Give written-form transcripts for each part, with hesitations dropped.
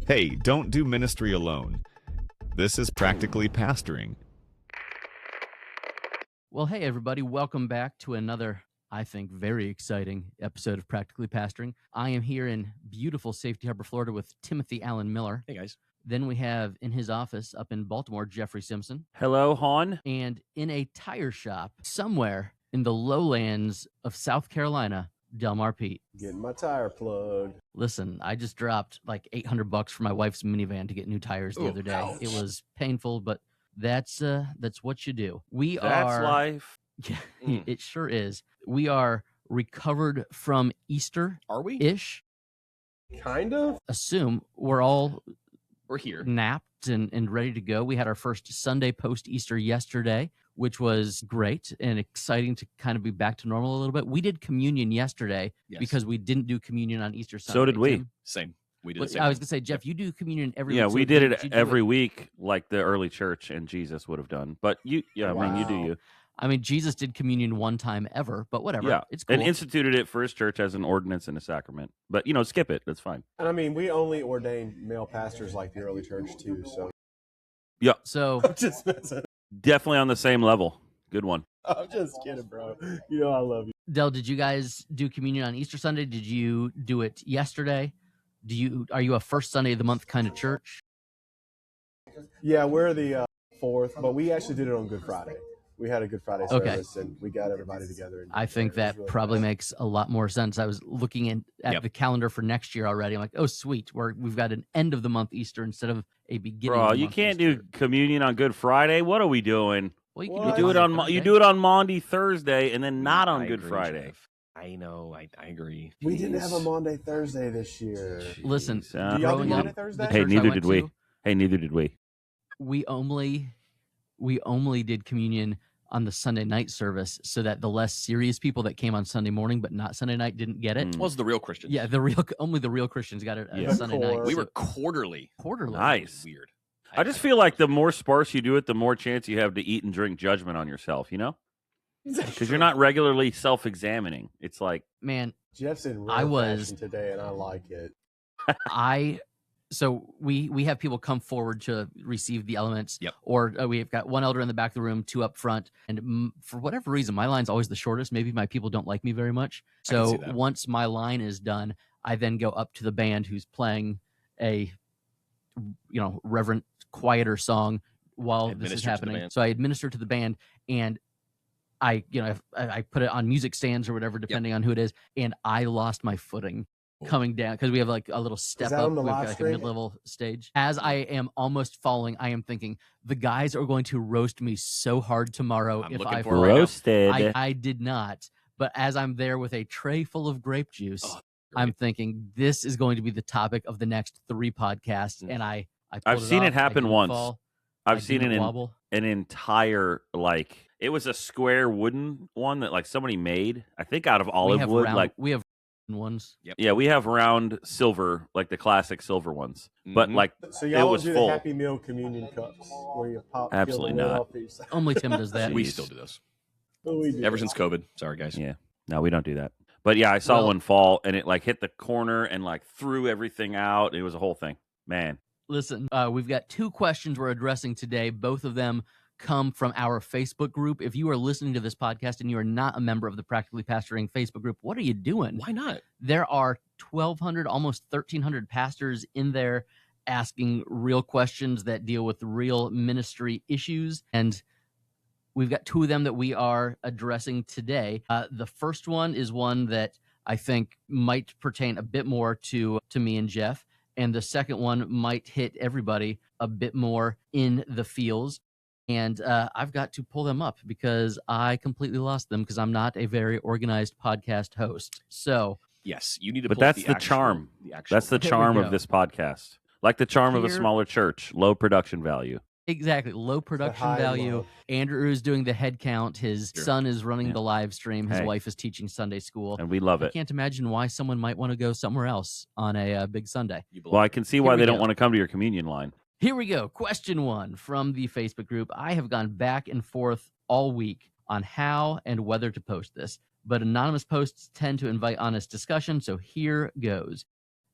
Hey, don't do ministry alone. This is Practically Pastoring. Well, hey, everybody. Welcome back to another, I think, very exciting episode of Practically Pastoring. I am here in beautiful Safety Harbor, Florida with Timothy Allen Miller. Hey, guys. Then we have in his office up in Baltimore, Jeffrey Simpson. Hello, Han. And in a tire shop somewhere in the lowlands of South Carolina, Delmar Pete. Getting my tire plugged. Listen, I just dropped like $800 for my wife's minivan to get new tires the other day. Ouch. It was painful, but that's what you do. That's life. Yeah, it sure is. We are recovered from Easter. Are we? Ish. Kind of. Assume we're all We're here. napped and ready to go. We had our first Sunday post-Easter yesterday, which was great and exciting to kind of be back to normal a little bit. We did communion yesterday Yes. because we didn't do communion on Easter Sunday. So did we. Tim? Same. We did But the same. I was going to say, Jeff, you do communion every Yeah, week. we so did you it do every week like the early church and Jesus would have done. But I mean, you do Wow. you. I mean, Jesus did communion one time ever, but whatever. Yeah, It's cool. and instituted it for his church as an ordinance and a sacrament. But, skip it. That's fine. And I mean, we only ordained male pastors like the early church too. So So I'm just messing. Definitely on the same level. Good one. I'm just kidding, bro. You know I love you. Del, did you guys do communion on Easter Sunday? Did you do it yesterday? Are you a first Sunday of the month kind of church? Yeah, we're the fourth, but we actually did it on Good Friday. We had a Good Friday Okay. service, and we got everybody together. And I think it was that really probably nice. makes a lot more sense. I was looking at Yep. the calendar for next year already. I'm like, oh, sweet. We've got an end of the month Easter instead of a beginning of Bro, the you month can't Easter. do communion on Good Friday. What are we doing? Well, you Well, can You I do it Monday, on you Thursday. do it on Maundy Thursday and then not on I Good agree, Friday. Jeff. I know. I agree. We didn't have a Jeez. Maunday Thursday this year. Listen, Jeez. Do y'all do growing Maunday up, Thursday? the Hey, church I neither went did we. to, Hey, neither did we. we only did communion on the Sunday night service so that the less serious people that came on Sunday morning but not Sunday night didn't get it. Mm. Was the real Christians? Yeah, only the real Christians got it on Yeah. Sunday night. Core. We So- were quarterly. quarterly. Nice. Weird. I just feel like the more sparse you do it, the more chance you have to eat and drink judgment on yourself, Because you're not regularly self-examining. It's like, Man, Jeff's in real I was- fashion today, and I like it. So we have people come forward to receive the elements. Yep. Or we've got one elder in the back of the room, two up front, and for whatever reason, my line's always the shortest. Maybe my people don't like me very much. I can see So that. once my line is done, I then go up to the band who's playing a, reverent, quieter song while this is Administer to the happening. band. So I administer to the band, and I put it on music stands or whatever, depending on who it is, and I lost my footing coming down because we have like a little step that up. on the We've got live like a stream? mid-level stage. As I am almost falling, I am thinking the guys are going to roast me so hard tomorrow I'm if looking I for it right now. roasted. I did not. But as I'm there with a tray full of grape juice, Oh, I'm thinking this is going to be the topic of the next 3 podcasts. Mm. And I I've pulled seen off. it happen I didn't once. fall. I've I seen it didn't in wobble. an entire, it was a square wooden one that somebody made, I think out of We olive have wood. round, we have ones. Yeah, we have round silver, like the classic silver ones. But Mhm. So It y'all was do full. the Happy Meal communion cups where you pop. peel Absolutely the lid not. off each side. Only Tim does that. We Jeez. still do those. Oh, we do. Ever since COVID. Sorry, guys. Yeah. No, we don't do that. But yeah, I saw Well- one fall and it hit the corner and threw everything out. It was a whole thing. Man. Listen, we've got 2 questions we're addressing today. Both of them come from our Facebook group. If you are listening to this podcast and you are not a member of the Practically Pastoring Facebook group, what are you doing? Why not? There are 1,200, almost 1,300 pastors in there asking real questions that deal with real ministry issues. And we've got 2 of them that we are addressing today. The first one is one that I think might pertain a bit more to me and Jeff. And the second one might hit everybody a bit more in the feels. And I've got to pull them up because I completely lost them because I'm not a very organized podcast host. So Yes, you need to. But pull up that's the charm. The actual. That's the There we charm go. of this podcast. Like the charm of a Here- smaller church, low production value. exactly, low production high and value. low. Andrew is doing the head count. His Sure. son is running Yeah. the live stream. His Hey. wife is teaching Sunday school. And we love I it. can't imagine why someone might want to go somewhere else on a big Sunday. You Well, belong. I can see Here why we they don't go. want to come to your communion line. Here we go. Question 1 from the Facebook group. I have gone back and forth all week on how and whether to post this, but anonymous posts tend to invite honest discussion, so here goes.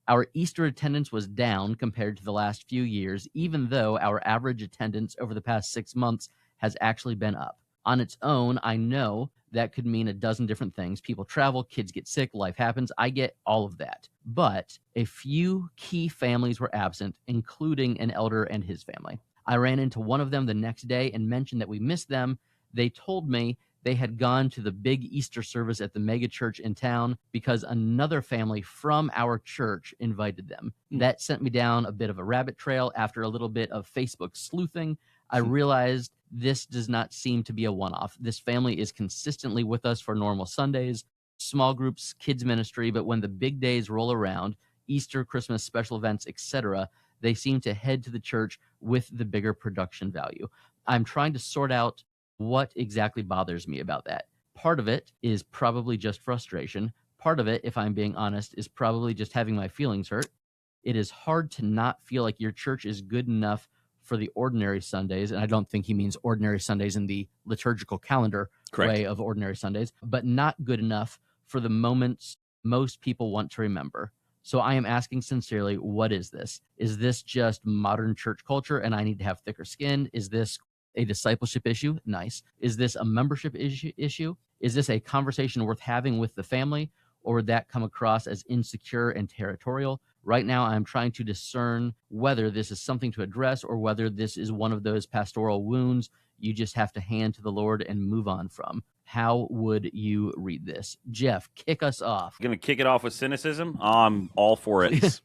Our Easter attendance was down compared to the last few years, even though our average attendance over the past 6 months has actually been up. On its own, I know that could mean a dozen different things. People travel, kids get sick, life happens. I get all of that. But a few key families were absent, including an elder and his family. I ran into one of them the next day and mentioned that we missed them. They told me they had gone to the big Easter service at the mega church in town because another family from our church invited them. That sent me down a bit of a rabbit trail. After a little bit of Facebook sleuthing, I realized this does not seem to be a one-off. This family is consistently with us for normal Sundays, small groups, kids ministry, but when the big days roll around, Easter, Christmas, special events, etc., they seem to head to the church with the bigger production value. I'm trying to sort out what exactly bothers me about that. Part of it is probably just frustration. Part of it, if I'm being honest, is probably just having my feelings hurt. It is hard to not feel like your church is good enough for the ordinary Sundays, and I don't think he means ordinary Sundays in the liturgical calendar way of ordinary Sundays, but not good enough for the moments most people want to remember. So I am asking sincerely, what is this? Is this just modern church culture and I need to have thicker skin? Is this a discipleship issue? Nice. Is this a membership issue? Is this a conversation worth having with the family? Or would that come across as insecure and territorial? Right now, I'm trying to discern whether this is something to address or whether this is one of those pastoral wounds you just have to hand to the Lord and move on from. How would you read this? Jeff, kick us off. Going to kick it off with cynicism? I'm all for it. Please.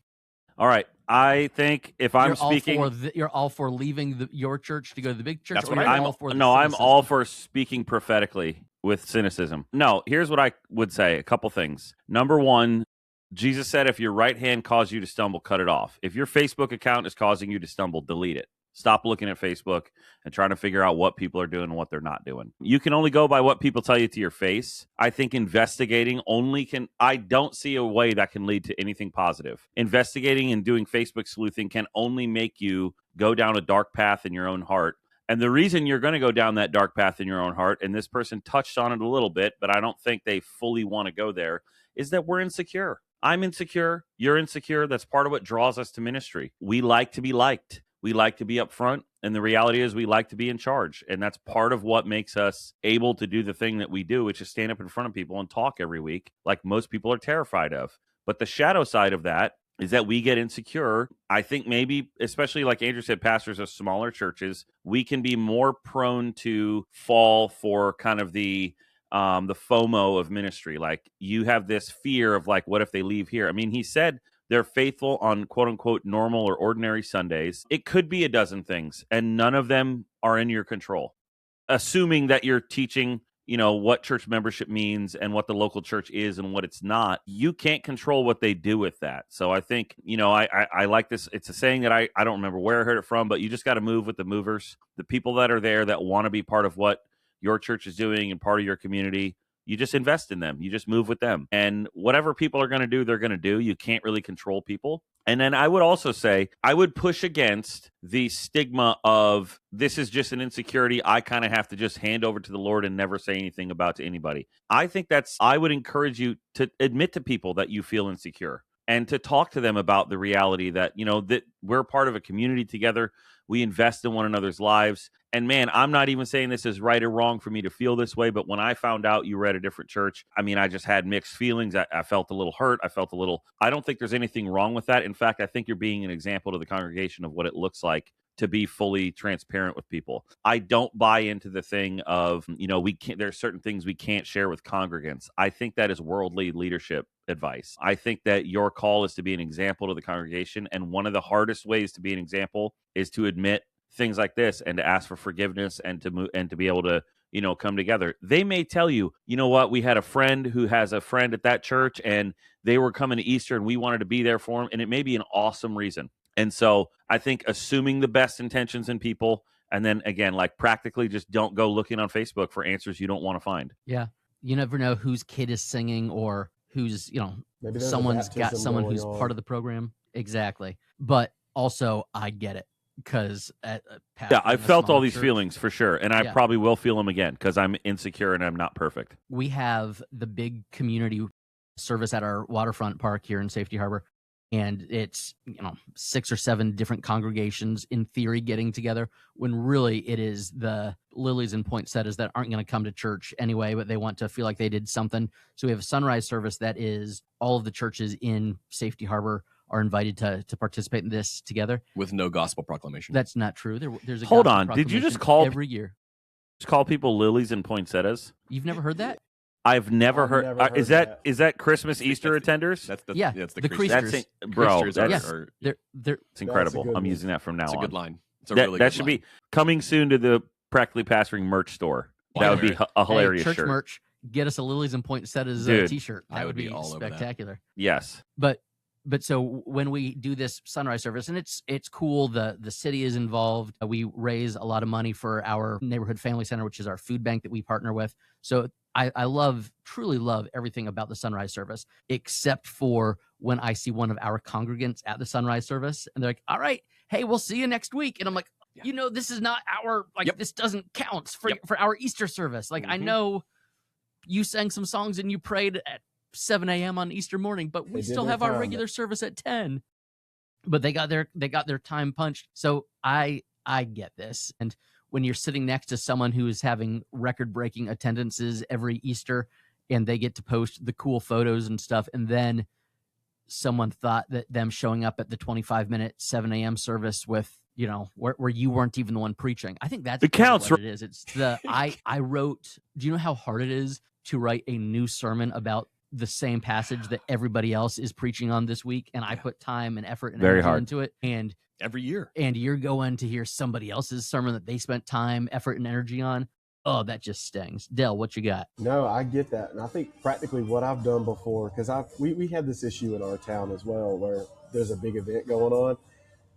All right. I think if I'm speaking... You're all for leaving your church to go to the big church? That's or what you're I'm all for the No, I'm cynicism? all for speaking prophetically with cynicism. No, here's what I would say. A couple things. Number one, Jesus said, if your right hand caused you to stumble, cut it off. If your Facebook account is causing you to stumble, delete it. Stop looking at Facebook and trying to figure out what people are doing and what they're not doing. You can only go by what people tell you to your face. I think investigating I don't see a way that can lead to anything positive. Investigating and doing Facebook sleuthing can only make you go down a dark path in your own heart. And the reason you're going to go down that dark path in your own heart, and this person touched on it a little bit, but I don't think they fully want to go there, is that we're insecure. I'm insecure. You're insecure. That's part of what draws us to ministry. We like to be liked. We like to be up front. And the reality is we like to be in charge. And that's part of what makes us able to do the thing that we do, which is stand up in front of people and talk every week like most people are terrified of. But the shadow side of that is that we get insecure. I think maybe, especially like Andrew said, pastors of smaller churches, we can be more prone to fall for kind of the FOMO of ministry. Like you have this fear of like, what if they leave here? I mean, he said they're faithful on quote unquote normal or ordinary Sundays. It could be a dozen things and none of them are in your control. Assuming that you're teaching, what church membership means and what the local church is and what it's not, you can't control what they do with that. So I think, I like this. It's a saying that I don't remember where I heard it from, but you just got to move with the movers, the people that are there that want to be part of what your church is doing and part of your community. You just invest in them. You just move with them. And whatever people are going to do, they're going to do. You can't really control people. And then I would also say, I would push against the stigma of this is just an insecurity I kind of have to just hand over to the Lord and never say anything about to anybody. I would encourage you to admit to people that you feel insecure and to talk to them about the reality that, that we're part of a community together. We invest in one another's lives. And man, I'm not even saying this is right or wrong for me to feel this way, but when I found out you were at a different church, I just had mixed feelings. I felt a little hurt. I don't think there's anything wrong with that. In fact, I think you're being an example to the congregation of what it looks like to be fully transparent with people. I don't buy into the thing of, there's certain things we can't share with congregants. I think that is worldly leadership advice. I think that your call is to be an example to the congregation. And one of the hardest ways to be an example is to admit things like this and to ask for forgiveness and to be able to, come together. They may tell you, what, we had a friend who has a friend at that church and they were coming to Easter and we wanted to be there for them. And it may be an awesome reason. And so I think assuming the best intentions in people, and then again, like practically just don't go looking on Facebook for answers you don't want to find. Yeah. You never know whose kid is singing or who's, Maybe there's someone's a got someone going who's on. part of the program. Exactly. But also I get it because I felt all these feelings for sure. And I probably will feel them again because I'm insecure and I'm not perfect. We have the big community service at our waterfront park here in Safety Harbor. and it's 6 or 7 different congregations in theory getting together, when really it is the lilies and poinsettias that aren't going to come to church anyway, but they want to feel like they did something. So we have a sunrise service that is all of the churches in Safety Harbor are invited to participate in this together. With no gospel proclamation. That's not true. There's a Hold gospel on. Did you just proclamation call every year? Just call people lilies and poinsettias? You've never heard that? I've never heard. never heard Is that Christmas Easter attenders? That's the Creasters. That's bro. Creasters That's are They're it's incredible. good I'm one. using that from now That's a on. good line. It's a That, really that good should line. be coming soon to the Practically Pastoring merch store. That would be a hilarious church shirt. merch. Get us a lilies and poinsettias Dude, t-shirt. That I would would be be all over that. spectacular. Yes. But so when we do this sunrise service, and it's cool, the city is involved. We raise a lot of money for our neighborhood family center, which is our food bank that we partner with. So I truly love everything about the sunrise service, except for when I see one of our congregants at the sunrise service and they're like, all right, hey, we'll see you next week. And I'm like, this is not our, this doesn't count for our Easter service. Like, I know you sang some songs and you prayed at 7 a.m. on Easter morning, but we still have our regular service at 10. But they got their time punched. So I get this. And when you're sitting next to someone who is having record-breaking attendances every Easter and they get to post the cool photos and stuff, and then someone thought that them showing up at the 25-minute 7 a.m. service with, where you weren't even the one preaching, I think that's It counts. what it is. It's I wrote, do you know how hard it is to write a new sermon about the same passage that everybody else is preaching on this week? And I put time and effort and energy into it. And every year. And you're going to hear somebody else's sermon that they spent time, effort, and energy on. Oh, that just stings. Dell, what you got? No, I get that. And I think practically what I've done before, because we had this issue in our town as well, where there's a big event going on.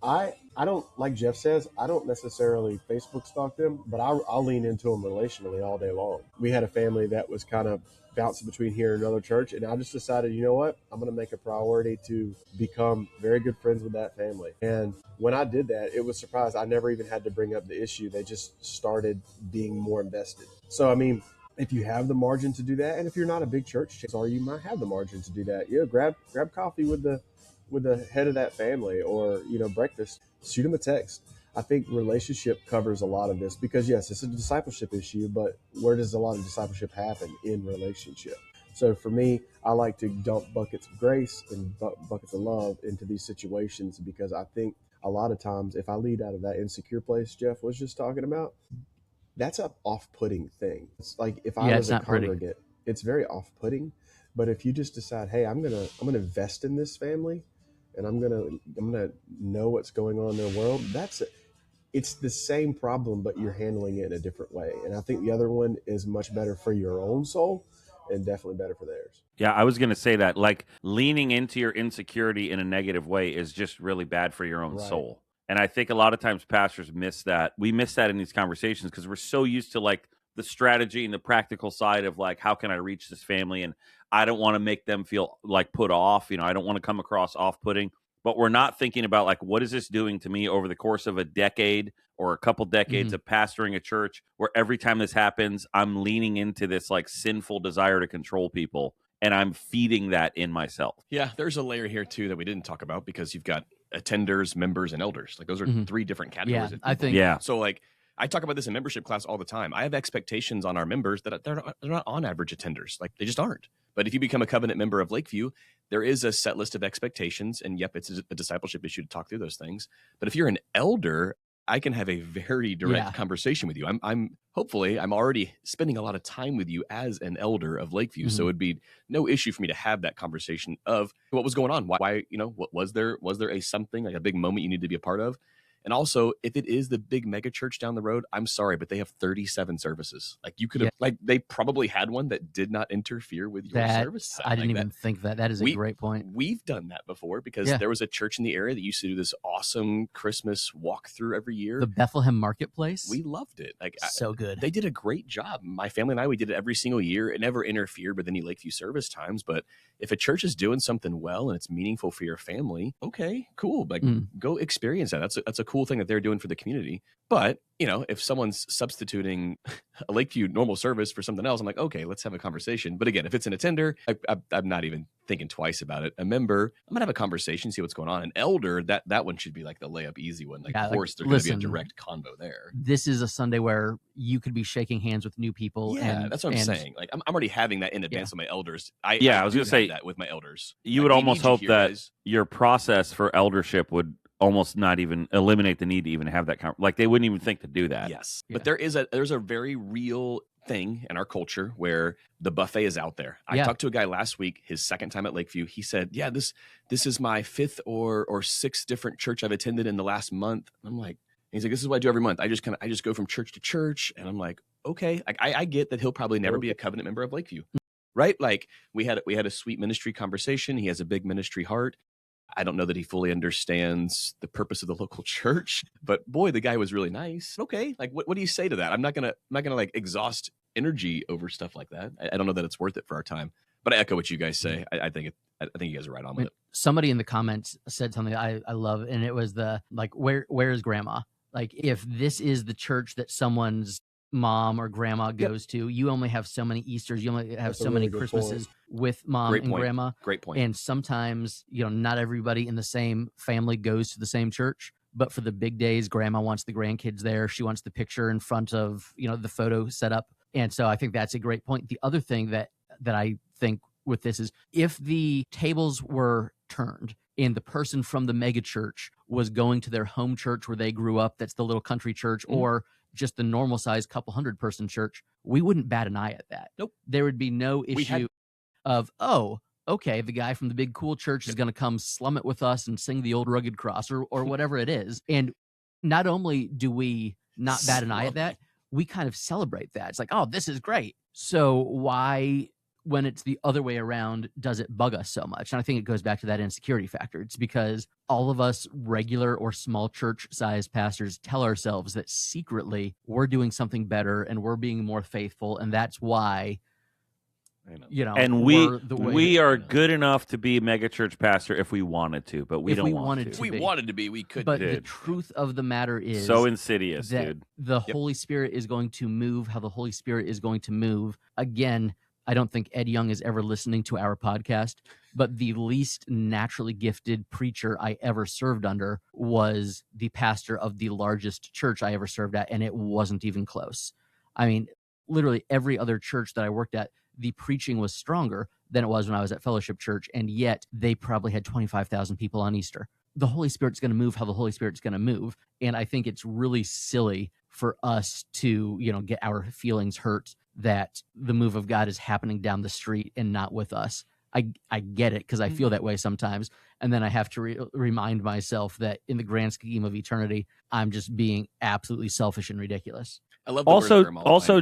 I don't, like Jeff says, I don't necessarily Facebook stalk them, but I'll lean into them relationally all day long. We had a family that was kind of bouncing between here and another church, and I just decided, you know what, I'm going to make a priority to become very good friends with that family. And when I did that, it was surprised. I never even had to bring up the issue. They just started being more invested. So, I mean, if you have the margin to do that, and if you're not a big church, or you might have the margin to do that, grab coffee with the head of that family, or breakfast. Shoot them a text. I think relationship covers a lot of this, because yes, it's a discipleship issue, but where does a lot of discipleship happen? In relationship. So for me, I like to dump buckets of grace and buckets of love into these situations, because I think a lot of times if I lead out of that insecure place Jeff was just talking about, that's an off-putting thing. It's like if I was a congregant, it's very off-putting. But if you just decide, hey, I'm gonna invest in this family, and I'm gonna know what's going on in their world, it's the same problem, but you're handling it in a different way. And I think the other one is much better for your own soul and definitely better for theirs. Yeah, I was going to say that, like, leaning into your insecurity in a negative way is just really bad for your own soul. And I think a lot of times pastors miss that. We miss that in these conversations because we're so used to, like, the strategy and the practical side of, like, how can I reach this family? And I don't want to make them feel like put off. I don't want to come across off-putting. But we're not thinking about, like, what is this doing to me over the course of a decade or a couple decades of pastoring a church, where every time this happens, I'm leaning into this, like, sinful desire to control people, and I'm feeding that in myself. Yeah, there's a layer here, too, that we didn't talk about, because you've got attenders, members, and elders. Like, those are 3 different categories. Yeah, of I people. think. So, like, I talk about this in membership class all the time. I have expectations on our members that they're not on average attenders. Like, they just aren't. But if you become a covenant member of Lakeview, there is a set list of expectations. And yep, it's a discipleship issue to talk through those things. But if you're an elder, I can have a very direct conversation with you. I'm hopefully already spending a lot of time with you as an elder of Lakeview. So it'd be no issue for me to have that conversation of what was going on. Why, what was there a something, like a big moment you need to be a part of? And also, if it is the big mega church down the road, I'm sorry, but they have 37 services. Like, you could have, like, they probably had one that did not interfere with your service time. I didn't even think that. That is a great point. We've done that before, because there was a church in the area that used to do this awesome Christmas walkthrough every year. The Bethlehem Marketplace. We loved it. Like, so good. They did a great job. My family and I, we did it every single year. It never interfered with any Lakeview service times. But if a church is doing something well and it's meaningful for your family, okay, cool. Like, go experience that. That's a cool cool thing that they're doing for the community. But, if someone's substituting a Lakeview normal service for something else, I'm like, okay, let's have a conversation. But again, if it's an attender, I'm not even thinking twice about it. A member, I'm going to have a conversation, see what's going on. An elder, that one should be like the layup easy one. Of course, there's going to be a direct convo there. This is a Sunday where you could be shaking hands with new people. Yeah, that's what I'm saying. Like, I'm already having that in advance of my elders. I was going to say that with my elders. You would almost hope that your process for eldership would almost not even eliminate the need to even have that like they wouldn't even think to do that. Yes. Yeah. But there's a very real thing in our culture where the buffet is out there. I talked to a guy last week, his second time at Lakeview. He said, yeah, this is my fifth or sixth different church I've attended in the last month. And I'm like, he's like, this is what I do every month. I just go from church to church. And I'm like, okay, I get that he'll probably never be a covenant member of Lakeview. Right? Like we had a sweet ministry conversation. He has a big ministry heart. I don't know that he fully understands the purpose of the local church, but boy, the guy was really nice. Okay. Like, what do you say to that? I'm not going to like exhaust energy over stuff like that. I don't know that it's worth it for our time, but I echo what you guys say. I think you guys are right on with it. Somebody in the comments said something I love, and it was where is grandma? Like, if this is the church that someone's mom or grandma goes to, you only have so many Easters, you only have so many Christmases with mom and grandma. Great point. And sometimes, not everybody in the same family goes to the same church, but for the big days, grandma wants the grandkids there. She wants the picture in front of, the photo set up. And so I think that's a great point. The other thing that I think with this is, if the tables were turned and the person from the mega church was going to their home church where they grew up, that's the little country church, or just the normal size couple 100-person church, we wouldn't bat an eye at that. Nope. There would be no issue of, okay, the guy from the big cool church is going to come slum it with us and sing the old rugged cross or whatever it is. And not only do we not bat an eye at that, we kind of celebrate that. It's like, oh, this is great. So why, when it's the other way around, does it bug us so much? And I think it goes back to that insecurity factor. It's because all of us regular or small church-sized pastors tell ourselves that secretly we're doing something better and we're being more faithful, and that's why, and we are good enough to be mega church pastor if we wanted to, but we don't want to. If we wanted to be, we could. But the truth of the matter is so insidious, that dude. The Holy Spirit is going to move how the Holy Spirit is going to move. Again, I don't think Ed Young is ever listening to our podcast, but the least naturally gifted preacher I ever served under was the pastor of the largest church I ever served at, and it wasn't even close. I mean, literally every other church that I worked at, the preaching was stronger than it was when I was at Fellowship Church, and yet they probably had 25,000 people on Easter. The Holy Spirit's going to move how the Holy Spirit's going to move, and I think it's really silly for us to, get our feelings hurt that the move of God is happening down the street and not with us. I get it, because I feel that way sometimes, and then I have to remind myself that in the grand scheme of eternity, I'm just being absolutely selfish and ridiculous. I love the word also.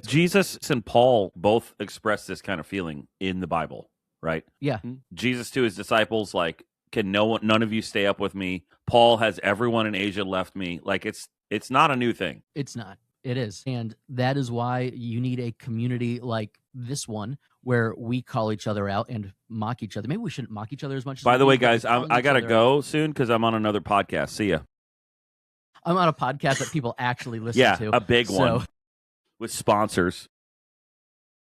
Jesus and Paul both express this kind of feeling in the Bible, right? Yeah. Jesus to his disciples, like, can none of you stay up with me? Paul has everyone in Asia left me. Like, it's not a new thing. It's not. It is. And that is why you need a community like this one where we call each other out and mock each other. Maybe we shouldn't mock each other as much. By the way, guys, I got to go soon because I'm on another podcast. See ya. I'm on a podcast that people actually listen to. Yeah, a big one. With sponsors.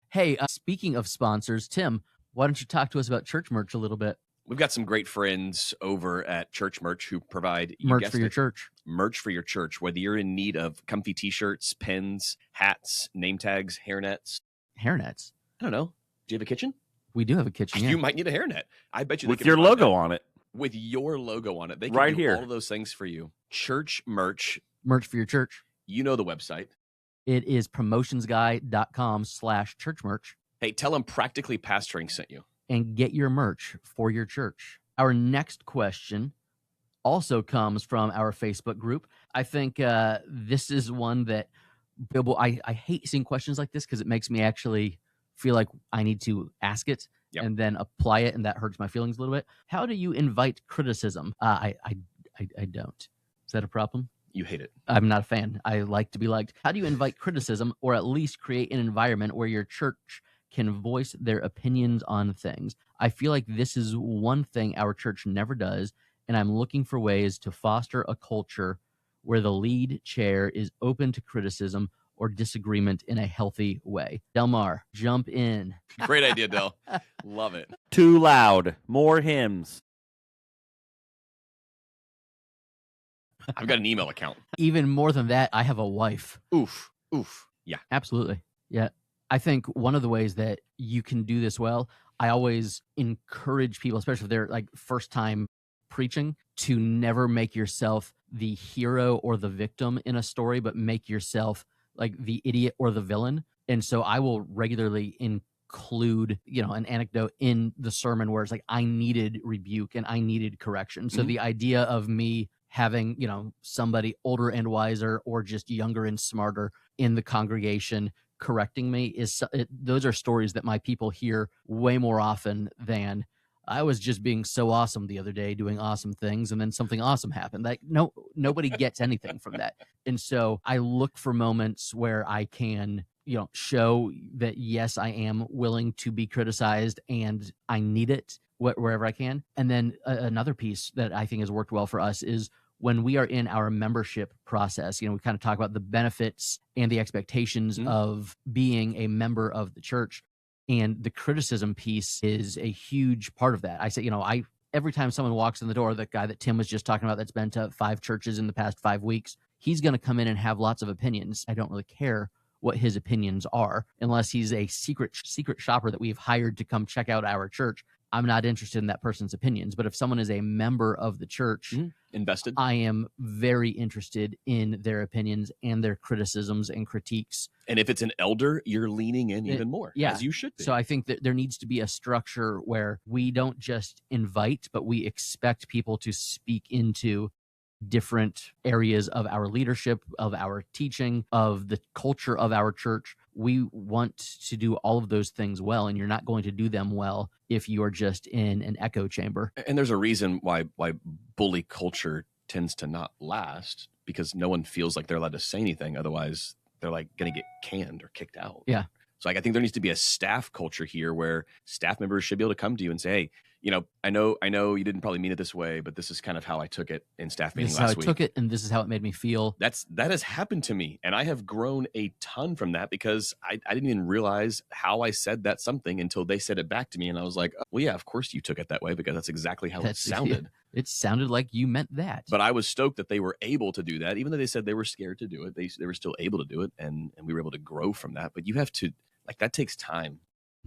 Hey, speaking of sponsors, Tim, why don't you talk to us about church merch a little bit? We've got some great friends over at Church Merch who provide merch for your church. Merch for your church, whether you're in need of comfy t-shirts, pens, hats, name tags, hairnets. Hairnets? I don't know. Do you have a kitchen? We do have a kitchen, yeah. You might need a hairnet. I bet you with your logo on it. With your logo on it. They can right do here. all of those things for you. Church Merch. Merch for your church. You know the website. It is promotionsguy.com/churchmerch. Hey, tell them Practically Pastoring sent you. And get your merch for your church. Our next question also comes from our Facebook group. I think this is one that I hate seeing questions like this because it makes me actually feel like I need to ask it and then apply it, and that hurts my feelings a little bit. How do you invite criticism? I don't. Is that a problem? You hate it. I'm not a fan. I like to be liked. How do you invite criticism, or at least create an environment where your church can voice their opinions on things? I feel like this is one thing our church never does, and I'm looking for ways to foster a culture where the lead chair is open to criticism or disagreement in a healthy way. Delmar, jump in. Great idea, Del. Love it. Too loud. More hymns. I've got an email account. Even more than that, I have a wife. Oof. Yeah. Absolutely. Yeah. I think one of the ways that you can do this well, I always encourage people, especially if they're like first time preaching, to never make yourself the hero or the victim in a story, but make yourself like the idiot or the villain. And so I will regularly include, an anecdote in the sermon where it's like, I needed rebuke and I needed correction. So the idea of me having, somebody older and wiser or just younger and smarter in the congregation correcting me those are stories that my people hear way more often than I was just being so awesome the other day doing awesome things and then something awesome happened. Like nobody gets anything from that. And so I look for moments where I can, show that yes, I am willing to be criticized and I need it wherever I can. And then another piece that I think has worked well for us is when we are in our membership process, we kind of talk about the benefits and the expectations of being a member of the church. And the criticism piece is a huge part of that. I say, every time someone walks in the door, the guy that Tim was just talking about that's been to 5 churches in the past 5 weeks, he's going to come in and have lots of opinions. I don't really care what his opinions are unless he's a secret shopper that we've hired to come check out our church. I'm not interested in that person's opinions. But if someone is a member of the church, invested, I am very interested in their opinions and their criticisms and critiques. And if it's an elder, you're leaning in even more, as you should be. So I think that there needs to be a structure where we don't just invite, but we expect people to speak into different areas of our leadership, of our teaching, of the culture of our church. We want to do all of those things well, and you're not going to do them well if you are just in an echo chamber. And there's a reason why bully culture tends to not last, because no one feels like they're allowed to say anything. Otherwise, they're like going to get canned or kicked out. Yeah. So I think there needs to be a staff culture here where staff members should be able to come to you and say, hey, I know you didn't probably mean it this way, but this is kind of how I took it in staff meeting last week. This is how I took it, and this is how it made me feel. That has happened to me, and I have grown a ton from that because I didn't even realize how I said that something until they said it back to me, and I was like, well, yeah, of course you took it that way because that's exactly how it sounded. It sounded like you meant that. But I was stoked that they were able to do that, even though they said they were scared to do it. They were still able to do it, and we were able to grow from that. But you have to, that takes time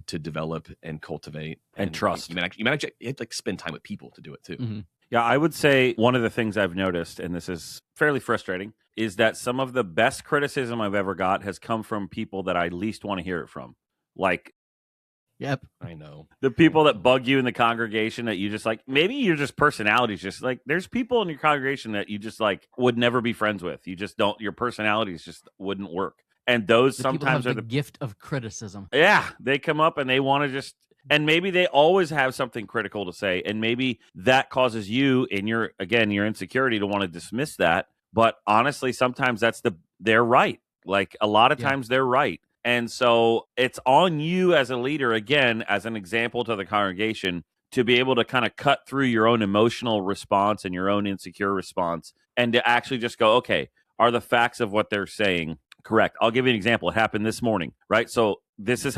to develop and cultivate and trust. You might actually you have to spend time with people to do it too. Mm-hmm. Yeah, I would say one of the things I've noticed, and this is fairly frustrating, is that some of the best criticism I've ever got has come from people that I least want to hear it from. Like, yep, I know the people that bug you in the congregation that you just like, maybe your just personality's just like, there's people in your congregation that you just like would never be friends with. You just don't, your personalities just wouldn't work. And those sometimes are the gift of criticism. Yeah, they come up and they want to just, and maybe they always have something critical to say, and maybe that causes you in your insecurity to want to dismiss that. But honestly, sometimes they're right. Like a lot of times they're right. And so it's on you as a leader, again, as an example to the congregation, to be able to kind of cut through your own emotional response and your own insecure response and to actually just go, okay, are the facts of what they're saying correct? I'll give you an example. It happened this morning, right? So this is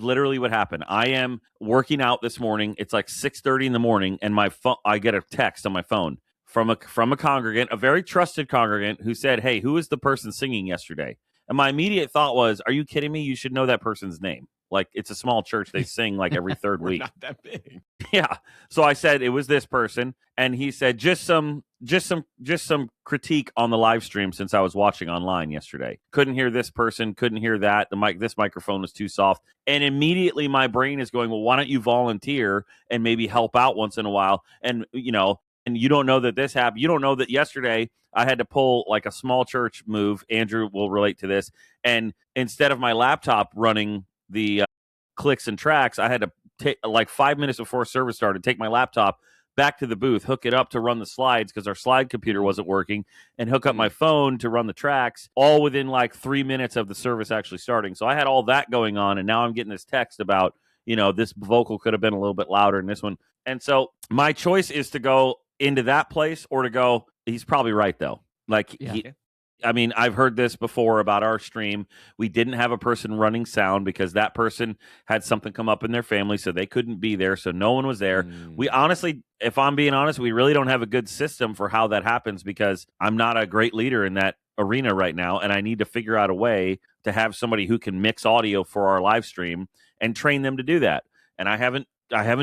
literally what happened. I am working out this morning. It's like 6:30 in the morning, and I get a text on my phone from a congregant, a very trusted congregant, who said, hey, who is the person singing yesterday? And my immediate thought was, are you kidding me? You should know that person's name. Like, it's a small church. They sing like every third week. Not that big. Yeah. So I said it was this person, and he said just some critique on the live stream since I was watching online yesterday. Couldn't hear this person, couldn't hear that. This microphone was too soft. And immediately my brain is going, well, why don't you volunteer and maybe help out once in a while? And and you don't know that this happened. You don't know that yesterday I had to pull like a small church move. Andrew will relate to this. And instead of my laptop running the clicks and tracks, I had to take like 5 minutes before service started, take my laptop back to the booth, hook it up to run the slides because our slide computer wasn't working, and hook up my phone to run the tracks, all within like 3 minutes of the service actually starting. So I had all that going on, and now I'm getting this text about, this vocal could have been a little bit louder in this one. And so my choice is to go, into that place, or to go, he's probably right though. Like I mean, I've heard this before about our stream. We didn't have a person running sound because that person had something come up in their family, so they couldn't be there, so no one was there. We honestly, if I'm being honest, we really don't have a good system for how that happens because I'm not a great leader in that arena right now, and I need to figure out a way to have somebody who can mix audio for our live stream and train them to do that. And I haven't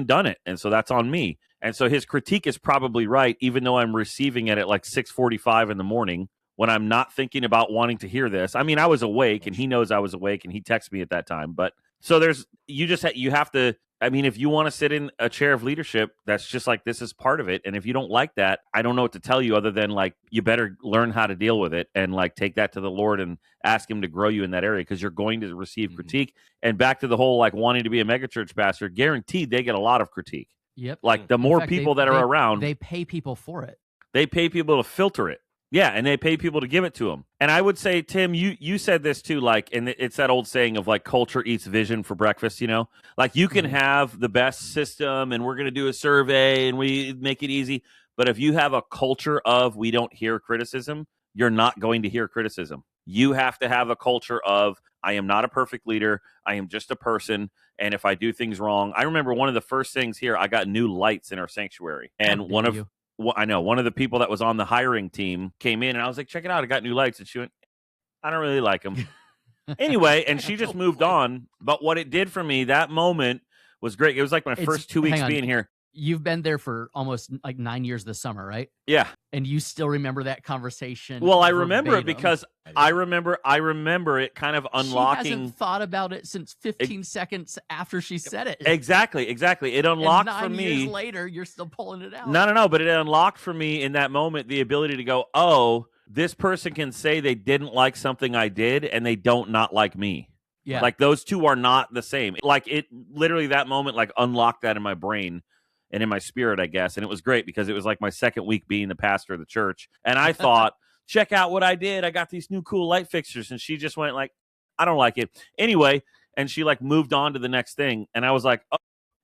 done it, and so that's on me. And so his critique is probably right, even though I'm receiving it at like 6:45 in the morning when I'm not thinking about wanting to hear this. I mean, I was awake, and he knows I was awake, and he texted me at that time. But so you have to. I mean, if you want to sit in a chair of leadership, that's just like, this is part of it. And if you don't like that, I don't know what to tell you other than like, you better learn how to deal with it and like take that to the Lord and ask him to grow you in that area, because you're going to receive critique. And back to the whole like wanting to be a megachurch pastor, guaranteed they get a lot of critique. Yep. Like the more people that are around, they pay people for it. They pay people to filter it. Yeah, and they pay people to give it to them. And I would say, Tim, you said this too, like, and it's that old saying of like culture eats vision for breakfast, you know? Like you can have the best system and we're going to do a survey and we make it easy. But if you have a culture of we don't hear criticism, you're not going to hear criticism. You have to have a culture of I am not a perfect leader. I am just a person. And if I do things wrong, I remember one of the first things here, I got new lights in our sanctuary. And one of the people that was on the hiring team came in and I was like, check it out. I got new lights. And she went, I don't really like them. Anyway, and she just moved on. But what it did for me, that moment was great. It was like my first 2 weeks being here. You've been there for almost like 9 years this summer, right? Yeah. And you still remember that conversation? Well, I remember it because I remember it kind of unlocking. She hasn't thought about it since 15 seconds after she said it. Exactly. It unlocked and for me. 9 years later, you're still pulling it out. No. But it unlocked for me in that moment the ability to go, oh, this person can say they didn't like something I did and they don't not like me. Yeah. Like those two are not the same. Like it literally that moment like unlocked that in my brain and in my spirit, I guess. And it was great because it was like my second week being the pastor of the church. And I thought, check out what I did. I got these new cool light fixtures. And she just went like, I don't like it. Anyway, and she like moved on to the next thing. And I was like, oh,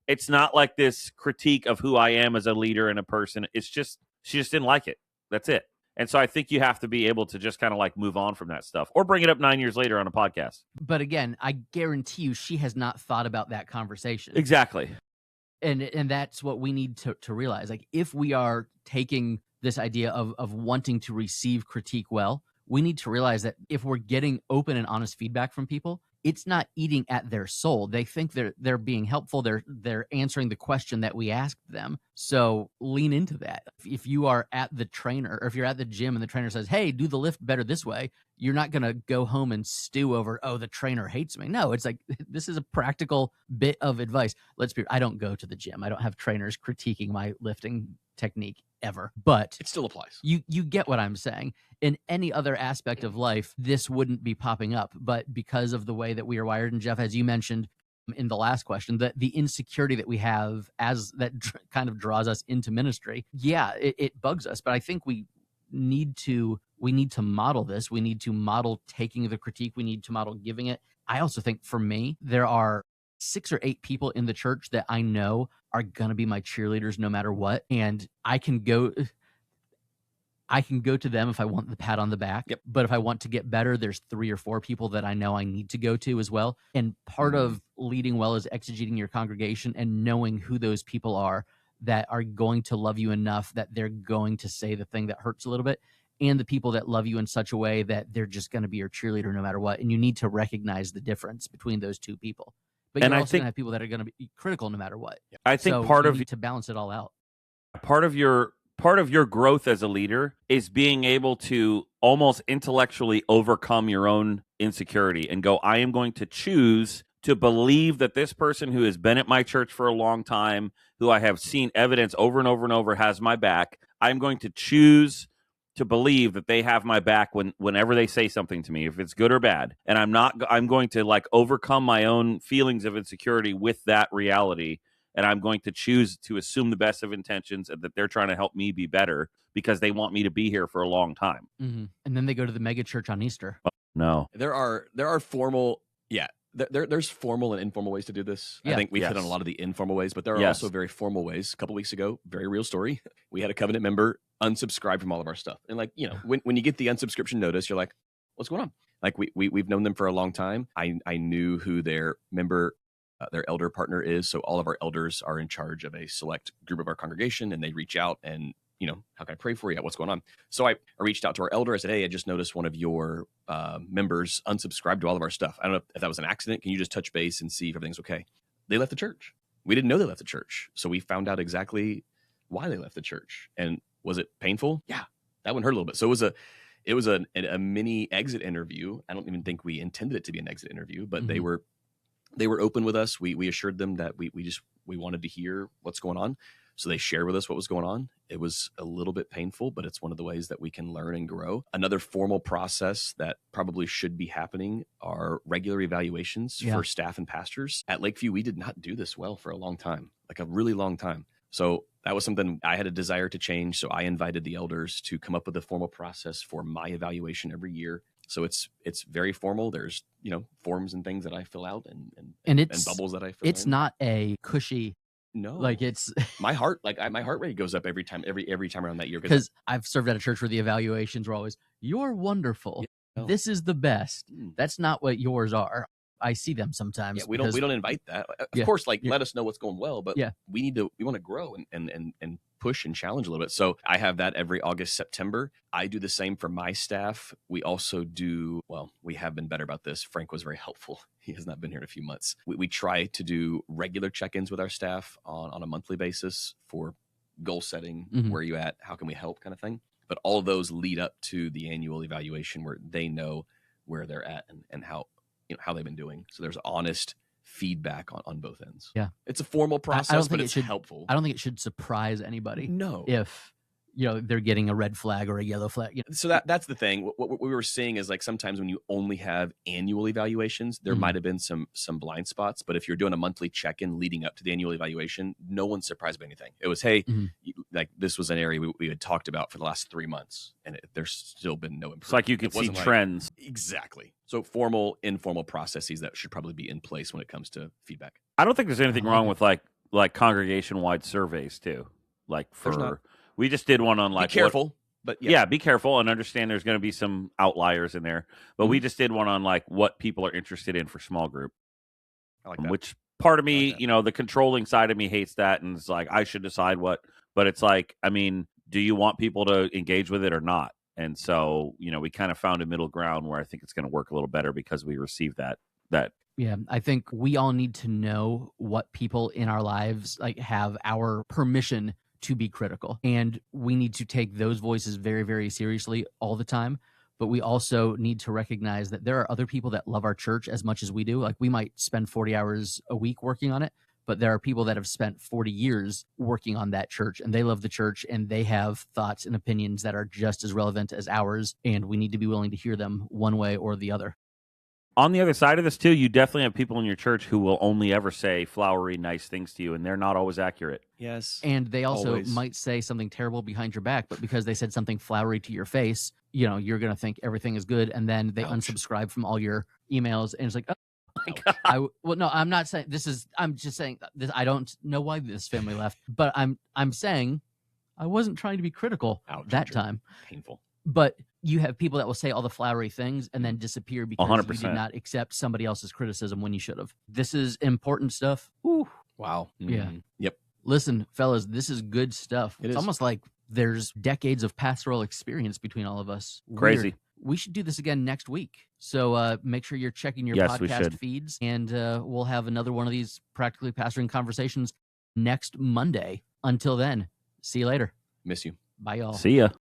it's not like this critique of who I am as a leader and a person. It's just, she just didn't like it. That's it. And so I think you have to be able to just kind of like move on from that stuff or bring it up 9 years later on a podcast. But again, I guarantee you she has not thought about that conversation. Exactly. And that's what we need to realize. Like if we are taking this idea of wanting to receive critique well, we need to realize that if we're getting open and honest feedback from people, it's not eating at their soul. They think they're being helpful. They're answering the question that we asked them. So lean into that. If you are at the trainer or if you're at the gym and the trainer says, hey, do the lift better this way, you're not going to go home and stew over, oh, the trainer hates me. No, it's like, this is a practical bit of advice. Let's be, I don't go to the gym. I don't have trainers critiquing my lifting technique ever, but it still applies. You get what I'm saying. In any other aspect of life, this wouldn't be popping up, but because of the way that we are wired, and Jeff, as you mentioned in the last question, the insecurity that we have as that kind of draws us into ministry, it bugs us. But I think we need to model this. We need to model taking the critique. We need to model giving it. I also think for me, there are 6 or 8 people in the church that I know are going to be my cheerleaders no matter what. And I can go to them if I want the pat on the back. Yep. But if I want to get better, there's 3 or 4 people that I know I need to go to as well. And part of leading well is exegeting your congregation and knowing who those people are that are going to love you enough that they're going to say the thing that hurts a little bit, and the people that love you in such a way that they're just going to be your cheerleader no matter what. And you need to recognize the difference between those 2 people. But you're also going to have people that are going to be critical no matter what. I think so part you of need to balance it all out. Part of your growth as a leader is being able to almost intellectually overcome your own insecurity and go, I am going to choose to believe that this person who has been at my church for a long time, who I have seen evidence over and over and over has my back. I'm going to choose to believe that they have my back whenever they say something to me, if it's good or bad. And I'm going to like overcome my own feelings of insecurity with that reality. And I'm going to choose to assume the best of intentions and that they're trying to help me be better because they want me to be here for a long time. Mm-hmm. And then they go to the mega church on Easter. Oh, no. There are formal, There's formal and informal ways to do this. Yeah. I think we've hit Yes. on a lot of the informal ways, but there are Yes. also very formal ways. A couple weeks ago, very real story. We had a covenant member unsubscribe from all of our stuff. And like, when you get the unsubscription notice, you're like, what's going on? Like we've known them for a long time. I knew who their member, their elder partner is. So all of our elders are in charge of a select group of our congregation, and they reach out and, how can I pray for you? What's going on? So I reached out to our elder. I said, hey, I just noticed one of your members unsubscribed to all of our stuff. I don't know if that was an accident. Can you just touch base and see if everything's okay? They left the church. We didn't know they left the church. So we found out exactly why they left the church. And was it painful? Yeah, that one hurt a little bit. So it was a mini exit interview. I don't even think we intended it to be an exit interview, but they were open with us. We assured them that we wanted to hear what's going on. So they shared with us what was going on. It was a little bit painful, but it's one of the ways that we can learn and grow. Another formal process that probably should be happening are regular evaluations for staff and pastors. At Lakeview, we did not do this well for a long time, like a really long time. So that was something I had a desire to change. So I invited the elders to come up with a formal process for my evaluation every year. So it's very formal. There's, forms and things that I fill out and bubbles that I fill in. It's not a cushy. No, Like it's my heart, my heart rate goes up every time around that year. because I've served at a church where the evaluations were always, "You're wonderful. Yeah. This is the best." Mm. That's not what yours are. I see them sometimes. Yeah, we don't invite that. Of course, let us know what's going well, but we want to grow and push and challenge a little bit. So I have that every August, September. I do the same for my staff. We also do, we have been better about this. Frank was very helpful. He has not been here in a few months. We try to do regular check-ins with our staff on a monthly basis for goal setting, where are you at, how can we help kind of thing. But all of those lead up to the annual evaluation where they know where they're at and how they've been doing. So there's honest feedback on both ends. Yeah. It's a formal process, but it's helpful. I don't think it should surprise anybody. No. If, they're getting a red flag or a yellow flag. So that's the thing. What we were seeing is like sometimes when you only have annual evaluations, there might have been some blind spots. But if you're doing a monthly check-in leading up to the annual evaluation, no one's surprised by anything. It was, hey, like this was an area we had talked about for the last 3 months, and there's still been no improvement. It's like you can see trends. Exactly. So formal, informal processes that should probably be in place when it comes to feedback. I don't think there's anything wrong with like congregation-wide surveys too. Like we just did one on like be careful, but be careful and understand there's going to be some outliers in there. But we just did one on like what people are interested in for small group. I like that. Which part of me, the controlling side of me hates that, and it's like I should decide what. But it's like, I mean, do you want people to engage with it or not? And so, we kind of found a middle ground where I think it's going to work a little better because we received that. Yeah, I think we all need to know what people in our lives have our permission to be critical. And we need to take those voices very, very seriously all the time. But we also need to recognize that there are other people that love our church as much as we do. Like we might spend 40 hours a week working on it, but there are people that have spent 40 years working on that church, and they love the church, and they have thoughts and opinions that are just as relevant as ours. And we need to be willing to hear them one way or the other. On the other side of this too, you definitely have people in your church who will only ever say flowery, nice things to you, and they're not always accurate. Yes. And they also always might say something terrible behind your back, but because they said something flowery to your face, you're going to think everything is good, and then they unsubscribe from all your emails, and it's like, oh my God. No, I'm not saying this is. I'm just saying this. I don't know why this family left, but I'm saying I wasn't trying to be critical that time. Painful. But you have people that will say all the flowery things and then disappear because 100%. you did not accept somebody else's criticism when you should have. This is important stuff. Ooh. Wow. Yeah. Yep. Listen, fellas, this is good stuff. It's almost like there's decades of pastoral experience between all of us. Crazy. Weird. We should do this again next week. So make sure you're checking your podcast feeds, and we'll have another one of these Practically Pastoring Conversations next Monday. Until then, see you later. Miss you. Bye, y'all. See ya.